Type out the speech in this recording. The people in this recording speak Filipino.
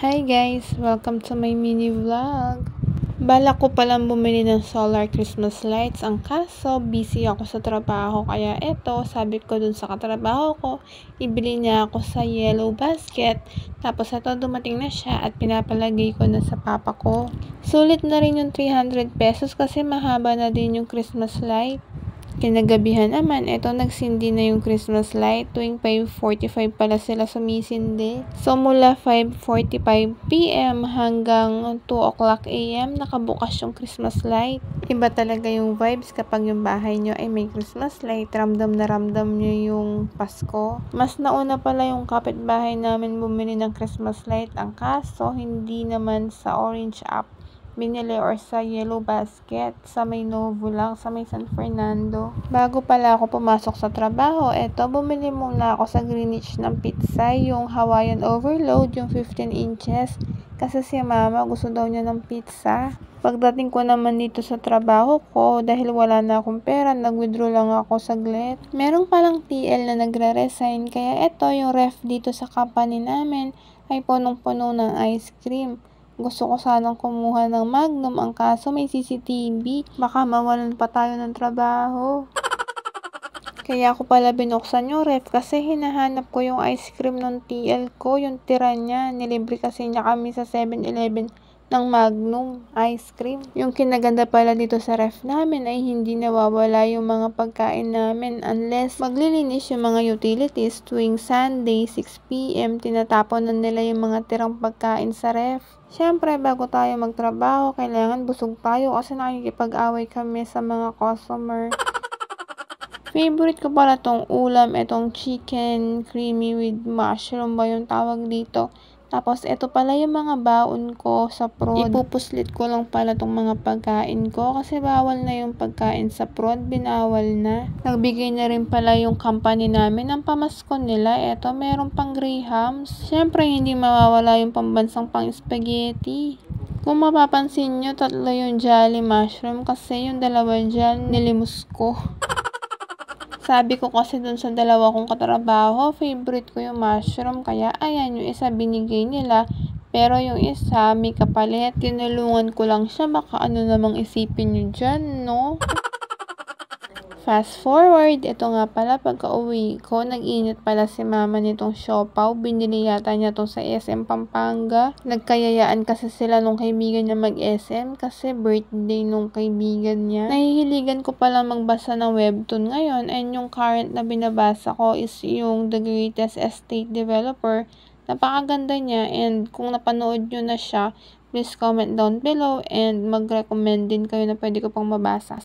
Hi guys! Welcome to my mini vlog. Balak ko palang bumili ng solar Christmas lights. Ang kaso, busy ako sa trabaho. Kaya eto, sabi ko dun sa katrabaho ko, ibili niya ako sa yellow basket. Tapos eto, dumating na siya at pinapalagay ko na sa papa ko. Sulit na rin yung 300 pesos kasi mahaba na din yung Christmas light. Kinagabihan naman, eto nagsindi na yung Christmas light. Tuwing 5:45 pala sila sumisindi. So mula 5:45 PM hanggang 2 o'clock AM nakabukas yung Christmas light. Iba talaga yung vibes kapag yung bahay nyo ay may Christmas light. Ramdam na ramdam nyo yung Pasko. Mas nauna pala yung kapitbahay namin bumili ng Christmas light. Ang kaso, hindi naman sa Orange app binili or sa yellow basket, sa may Novo lang, sa may San Fernando. Bago pala ako pumasok sa trabaho, eto bumili muna ako sa Greenwich ng pizza, yung Hawaiian overload, yung 15 inches. Kasi si mama gusto daw niya ng pizza. Pagdating ko naman dito sa trabaho ko, dahil wala na akong pera, nag-withdraw lang ako saglit. Merong palang TL na nagre-resign, kaya eto yung ref dito sa company namin ay punong-puno ng ice cream. Gusto ko sanang kumuha ng Magnum, ang kaso may CCTV. Baka mawalan pa tayo ng trabaho. Kaya ako pala binuksan yung ref kasi hinahanap ko yung ice cream ng TL ko, yung tira niya. Nilibre kasi niya kami sa 7-Eleven ng Magnum ice cream. Yung kinaganda pala dito sa ref namin ay hindi nawawala yung mga pagkain namin unless maglilinis yung mga utilities tuwing Sunday 6 PM tinatapon na nila yung mga tirang pagkain sa ref. Siyempre, bago tayo magtrabaho, kailangan busog tayo kasi nakikipag-away kami sa mga customer. Favorite ko pala tong ulam, itong chicken creamy with mushroom ba yung tawag dito. Tapos, ito pala yung mga baon ko sa prod. Ipupuslit ko lang pala tong mga pagkain ko kasi bawal na yung pagkain sa prod, binawal na. Nagbigay na rin pala yung company namin ng pamasko nila. Ito, meron pang Grahams. Siyempre, hindi mawawala yung pambansang pang spaghetti. Kung mapapansin nyo, 3 yung Jolly Mushroom kasi yung 2 dyan nilimos ko. Sabi ko kasi dun sa dalawa kong katrabaho, favorite ko yung mushroom, kaya ayan, yung isa binigay nila. Pero yung isa, may kapalit. Tinulungan ko lang siya, baka ano namang isipin nyo dyan, no? Fast forward, ito nga pala, pagka-uwi ko, nag-init pala si mama nitong siopaw. Binili yata niya to sa SM Pampanga. Nagkayayaan kasi sila nung kaibigan niya mag-SM kasi birthday nung kaibigan niya. Nahihiligan ko pala magbasa ng webtoon ngayon, and yung current na binabasa ko is yung The Greatest Estate Developer. Napakaganda niya, and kung napanood nyo na siya, please comment down below and mag-recommend din kayo na pwede ko pang mabasa.